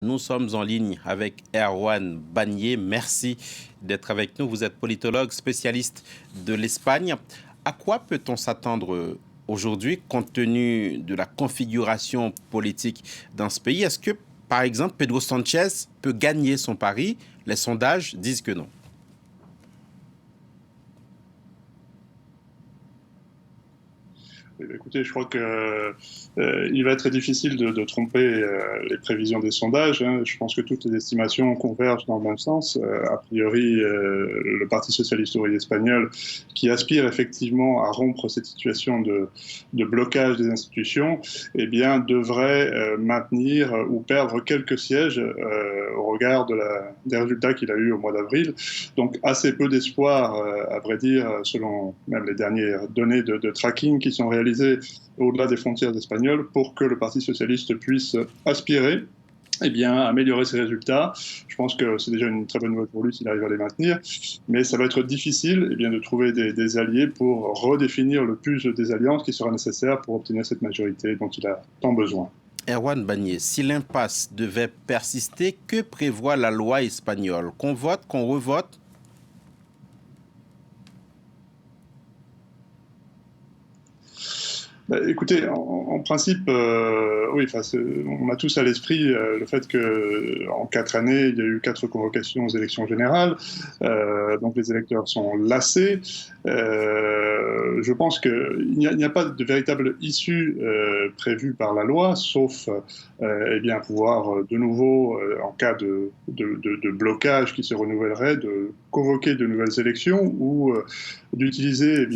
Nous sommes en ligne avec Erwan Bagné. Merci d'être avec nous. Vous êtes politologue, spécialiste de l'Espagne. À quoi peut-on s'attendre aujourd'hui compte tenu de la configuration politique dans ce pays? Est-ce que, par exemple, Pedro Sanchez peut gagner son pari? Les sondages disent que non. Écoutez, je crois que il va être très difficile de tromper les prévisions des sondages. Hein. Je pense que toutes les estimations convergent dans le même sens. A priori, le Parti socialiste ouvrier espagnol, qui aspire effectivement à rompre cette situation de blocage des institutions, eh bien, devrait maintenir ou perdre quelques sièges au regard des résultats qu'il a eus au mois d'avril. Donc, assez peu d'espoir, à vrai dire, selon même les dernières données de tracking qui sont réalisées au-delà des frontières espagnoles pour que le Parti socialiste puisse aspirer à améliorer ses résultats. Je pense que c'est déjà une très bonne nouvelle pour lui s'il arrive à les maintenir, mais ça va être difficile de trouver des alliés pour redéfinir le plus des alliances qui sera nécessaire pour obtenir cette majorité dont il a tant besoin. Erwan Bagné, si l'impasse devait persister, que prévoit la loi espagnole? Qu'on vote, qu'on revote? Écoutez, en principe, oui, on a tous à l'esprit le fait qu'en 4 années, il y a eu 4 convocations aux élections générales, donc les électeurs sont lassés. Je pense qu'il n'y a pas de véritable issue prévue par la loi, sauf pouvoir de nouveau, en cas de blocage qui se renouvellerait, de convoquer de nouvelles élections ou d'utiliser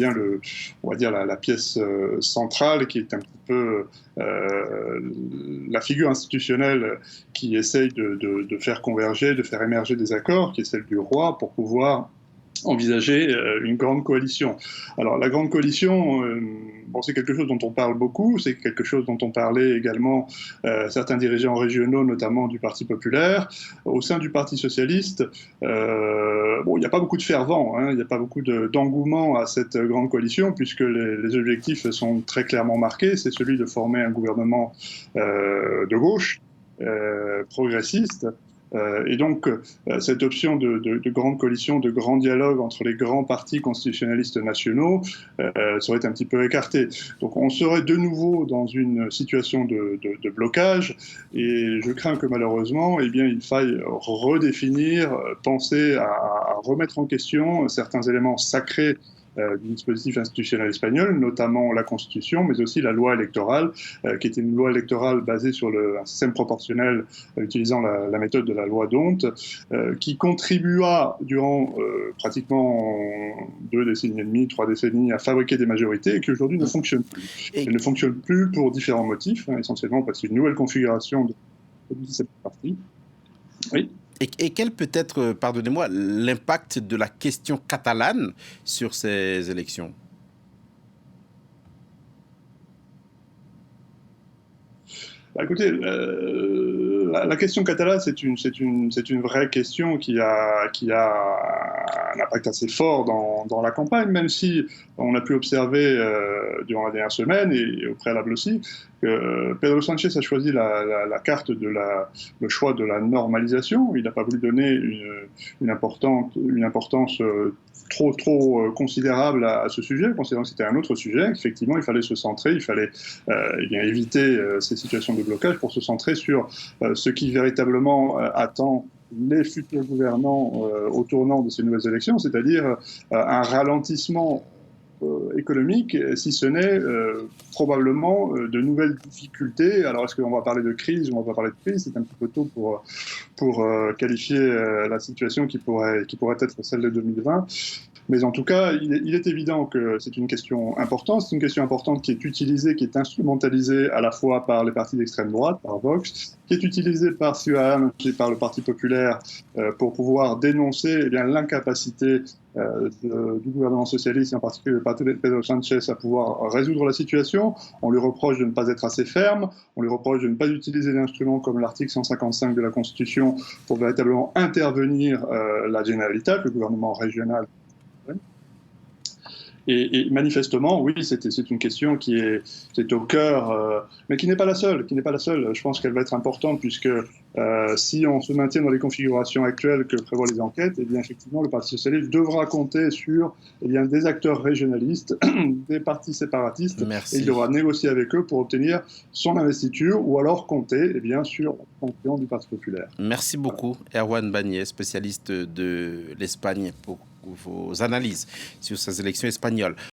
on va dire la pièce centrale qui est un petit peu la figure institutionnelle qui essaye de faire converger, de faire émerger des accords, qui est celle du roi, pour pouvoir envisager une grande coalition. Alors la grande coalition, c'est quelque chose dont on parle beaucoup, c'est quelque chose dont on parlait également certains dirigeants régionaux, notamment du Parti populaire. Au sein du Parti socialiste, il n'y a pas beaucoup de fervent, hein, il n'y a pas beaucoup d'engouement à cette grande coalition, puisque les objectifs sont très clairement marqués. C'est celui de former un gouvernement de gauche, progressiste. Et donc, cette option de grande coalition, de grand dialogue entre les grands partis constitutionnalistes nationaux serait un petit peu écartée. Donc, on serait de nouveau dans une situation de blocage, et je crains que malheureusement, il faille redéfinir, penser à remettre en question certains éléments sacrés du dispositif institutionnel espagnol, notamment la Constitution, mais aussi la loi électorale, qui était une loi électorale basée sur un système proportionnel utilisant la méthode de la loi d'Hondt, qui contribua durant pratiquement 2 décennies et demie, 3 décennies à fabriquer des majorités et qui aujourd'hui ne fonctionne plus. Elle ne fonctionne plus pour différents motifs, essentiellement parce qu'il y a une nouvelle configuration de cette partie. Oui. Et quel peut être, pardonnez-moi, l'impact de la question catalane sur ces élections? Écoutez, la question catalane, c'est une vraie question qui a un impact assez fort dans la campagne, même si on a pu observer durant la dernière semaine et au préalable aussi que Pedro Sanchez a choisi la carte le choix de la normalisation. Il n'a pas voulu donner une importance trop considérable à ce sujet, considérant que c'était un autre sujet. Effectivement, il fallait se centrer, il fallait éviter ces situations de blocage pour se centrer sur ce qui véritablement attend les futurs gouvernants au tournant de ces nouvelles élections, c'est-à-dire un ralentissement économique, si ce n'est probablement de nouvelles difficultés. Alors, est-ce qu'on va parler de crise ou on va parler de crise? C'est un petit peu tôt pour qualifier la situation qui pourrait être celle de 2020. Mais en tout cas, il est évident que c'est une question importante. C'est une question importante qui est utilisée, qui est instrumentalisée à la fois par les partis d'extrême droite, par Vox, qui est utilisée par Ciudadanos et par le Parti populaire pour pouvoir dénoncer l'incapacité du gouvernement socialiste, et en particulier le parti de Pedro Sanchez, à pouvoir résoudre la situation. On lui reproche de ne pas être assez ferme, on lui reproche de ne pas utiliser d'instruments comme l'article 155 de la Constitution pour véritablement intervenir la Generalitat, le gouvernement régional. Et manifestement, oui, c'est une question qui est au cœur, mais qui n'est pas la seule. Qui n'est pas la seule. Je pense qu'elle va être importante puisque si on se maintient dans les configurations actuelles que prévoient les enquêtes, eh bien effectivement, le Parti socialiste devra compter sur des acteurs régionalistes, des partis séparatistes, et il Merci. devra négocier avec eux pour obtenir son investiture ou alors compter sur la confiance du Parti populaire. Merci beaucoup, Erwan Bagné, spécialiste de l'Espagne, pour vos analyses sur ces élections espagnoles.